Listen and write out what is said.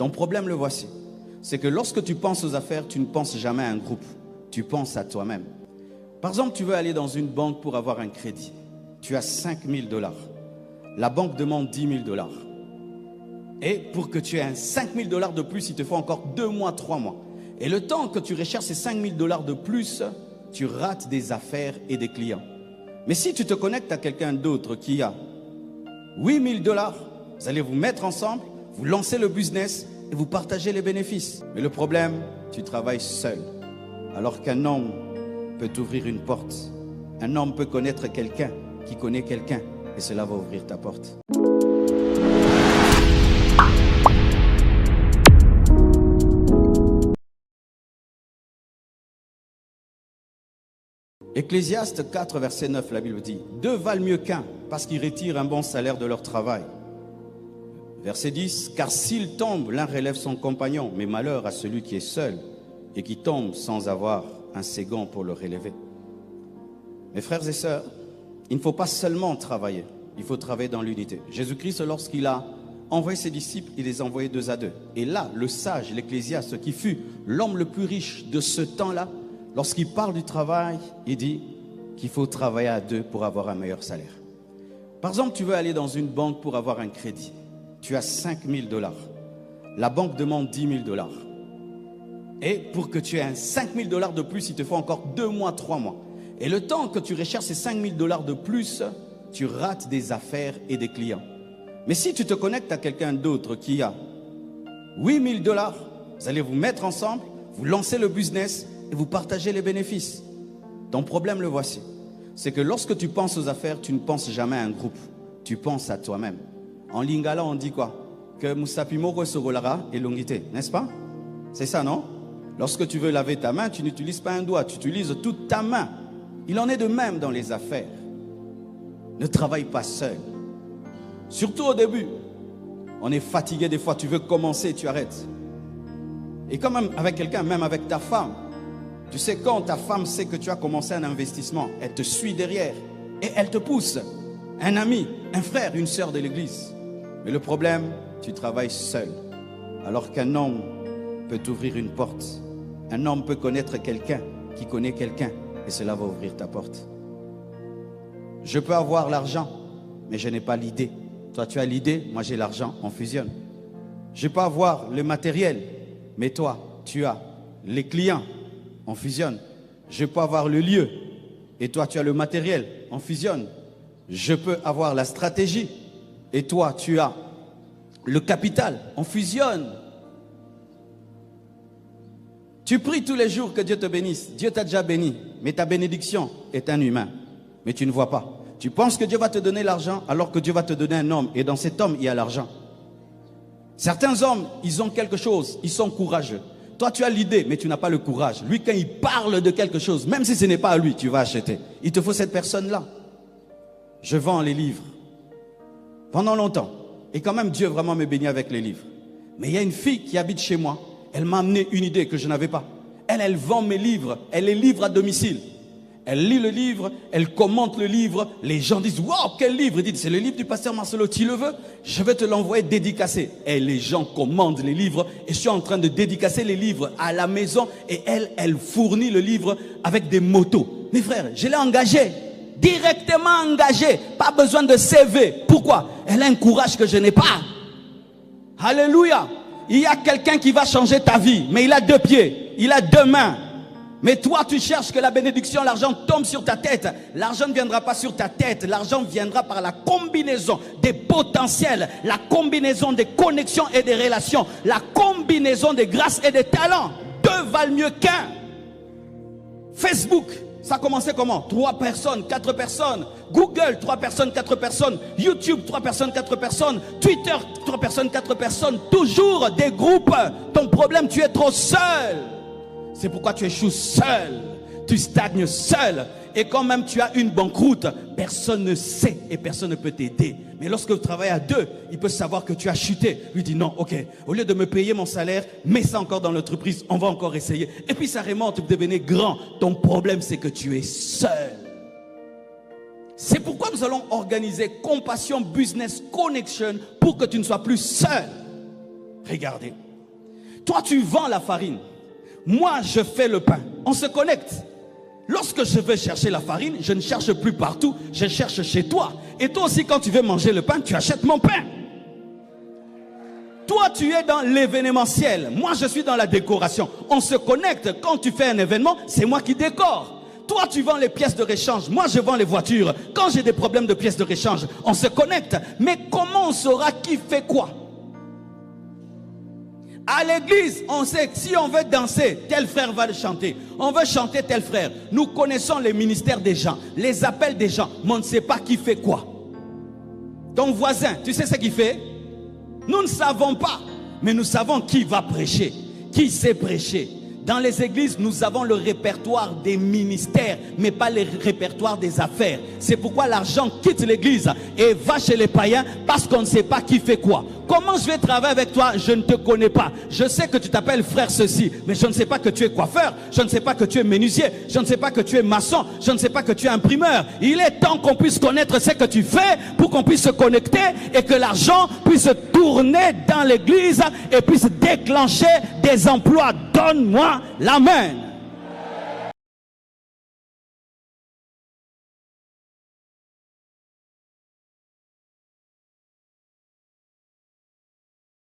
Ton problème, le voici. C'est que lorsque tu penses aux affaires, tu ne penses jamais à un groupe. Tu penses à toi-même. Par exemple, tu veux aller dans une banque pour avoir un crédit. Tu as 5 000 $. La banque demande 10 000 $. Et pour que tu aies 5 000 $ de plus, il te faut encore 2 mois, 3 mois. Et le temps que tu recherches ces 5 000 $ de plus, tu rates des affaires et des clients. Mais si tu te connectes à quelqu'un d'autre qui a 8 000 $, vous allez vous mettre ensemble, vous lancez le business et vous partagez les bénéfices. Mais le problème, tu travailles seul. Alors qu'un homme peut t'ouvrir une porte. Un homme peut connaître quelqu'un qui connaît quelqu'un et cela va ouvrir ta porte. Ecclésiaste 4, verset 9, la Bible dit « Deux valent mieux qu'un, parce qu'ils retirent un bon salaire de leur travail. » Verset 10 « Car s'il tombe, l'un relève son compagnon, mais malheur à celui qui est seul et qui tombe sans avoir un second pour le relever. » Mes frères et sœurs, il ne faut pas seulement travailler, il faut travailler dans l'unité. Jésus-Christ, lorsqu'il a envoyé ses disciples, il les a envoyés 2 à 2. Et là, le sage, l'Ecclésiaste, qui fut l'homme le plus riche de ce temps-là, lorsqu'il parle du travail, il dit qu'il faut travailler à 2 pour avoir un meilleur salaire. Par exemple, tu veux aller dans une banque pour avoir un crédit. Tu as 5 000 $. La banque demande 10 000 $. Et pour que tu aies 5 000 $ de plus, il te faut encore 2 mois, 3 mois. Et le temps que tu recherches ces 5 000 $ de plus, tu rates des affaires et des clients. Mais si tu te connectes à quelqu'un d'autre qui a 8 000 $, vous allez vous mettre ensemble, vous lancez le business et vous partagez les bénéfices. Ton problème, le voici. C'est que lorsque tu penses aux affaires, tu ne penses jamais à un groupe. Tu penses à toi-même. En lingala, on dit quoi? Que Musapimoko Sorolara et Longité, n'est-ce pas? C'est ça, non? Lorsque tu veux laver ta main, tu n'utilises pas un doigt, tu utilises toute ta main. Il en est de même dans les affaires. Ne travaille pas seul. Surtout au début. On est fatigué des fois, tu veux commencer, tu arrêtes. Et quand même avec quelqu'un, même avec ta femme, tu sais quand ta femme sait que tu as commencé un investissement, elle te suit derrière et elle te pousse. Un ami, un frère, une sœur de l'église. Mais le problème, tu travailles seul. Alors qu'un homme peut t'ouvrir une porte. Un homme peut connaître quelqu'un qui connaît quelqu'un et cela va ouvrir ta porte. Je peux avoir l'argent, mais je n'ai pas l'idée. Toi, tu as l'idée, moi j'ai l'argent, on fusionne. Je peux avoir le matériel, mais toi, tu as les clients, on fusionne. Je peux avoir le lieu, et toi, tu as le matériel, on fusionne. Je peux avoir la stratégie, et toi, tu as le capital, on fusionne. Tu pries tous les jours que Dieu te bénisse. Dieu t'a déjà béni, mais ta bénédiction est un humain. Mais tu ne vois pas. Tu penses que Dieu va te donner l'argent alors que Dieu va te donner un homme. Et dans cet homme, il y a l'argent. Certains hommes, ils ont quelque chose, ils sont courageux. Toi, tu as l'idée, mais tu n'as pas le courage. Lui, quand il parle de quelque chose, même si ce n'est pas à lui, tu vas acheter. Il te faut cette personne-là. Je vends les livres. Pendant longtemps. Et quand même, Dieu vraiment me bénit avec les livres. Mais il y a une fille qui habite chez moi. Elle m'a amené une idée que je n'avais pas. Elle vend mes livres. Elle les livre à domicile. Elle lit le livre, elle commente le livre. Les gens disent « Wow, quel livre ?» Ils disent « C'est le livre du pasteur Marcelo, tu le veux? Je vais te l'envoyer dédicacé. » Et les gens commandent les livres. Et je suis en train de dédicacer les livres à la maison. Et elle fournit le livre avec des motos. Mes frères, je l'ai engagée. Directement engagée. Pas besoin de CV. Pourquoi? Elle a un courage que je n'ai pas. Alléluia. Il y a quelqu'un qui va changer ta vie. Mais il a 2 pieds. Il a 2 mains. Mais toi, tu cherches que la bénédiction, l'argent tombe sur ta tête. L'argent ne viendra pas sur ta tête. L'argent viendra par la combinaison des potentiels, la combinaison des connexions et des relations, la combinaison des grâces et des talents. 2 valent mieux qu'un. Facebook, ça a commencé comment? 3 personnes, 4 personnes. Google, 3 personnes, 4 personnes. YouTube, 3 personnes, 4 personnes. Twitter, 3 personnes, 4 personnes. Toujours des groupes. Ton problème, tu es trop seul. C'est pourquoi tu échoues seul, tu stagnes seul. Et quand même tu as une banqueroute, personne ne sait et personne ne peut t'aider. Mais lorsque vous travaillez à 2, il peut savoir que tu as chuté. Lui dit non, ok, au lieu de me payer mon salaire, mets ça encore dans l'entreprise, on va encore essayer. Et puis ça remonte, vous devenez grand. Ton problème c'est que tu es seul. C'est pourquoi nous allons organiser Compassion Business Connection pour que tu ne sois plus seul. Regardez. Toi, tu vends la farine. Moi, je fais le pain. On se connecte. Lorsque je vais chercher la farine, je ne cherche plus partout, je cherche chez toi. Et toi aussi, quand tu veux manger le pain, tu achètes mon pain. Toi, tu es dans l'événementiel. Moi, je suis dans la décoration. On se connecte. Quand tu fais un événement, c'est moi qui décore. Toi, tu vends les pièces de réchange. Moi, je vends les voitures. Quand j'ai des problèmes de pièces de réchange, on se connecte. Mais comment on saura qui fait quoi? À l'église, on sait que si on veut danser, tel frère va le chanter. On veut chanter tel frère. Nous connaissons les ministères des gens, les appels des gens, mais on ne sait pas qui fait quoi. Ton voisin, tu sais ce qu'il fait? Nous ne savons pas, mais nous savons qui va prêcher, qui sait prêcher. Dans les églises, nous avons le répertoire des ministères, mais pas le répertoire des affaires. C'est pourquoi l'argent quitte l'église et va chez les païens, parce qu'on ne sait pas qui fait quoi. Comment je vais travailler avec toi? Je ne te connais pas. Je sais que tu t'appelles frère ceci, mais je ne sais pas que tu es coiffeur, je ne sais pas que tu es menuisier, je ne sais pas que tu es maçon, je ne sais pas que tu es imprimeur. Il est temps qu'on puisse connaître ce que tu fais pour qu'on puisse se connecter et que l'argent puisse tourner dans l'église et puisse déclencher des emplois. Donne-moi l'amen.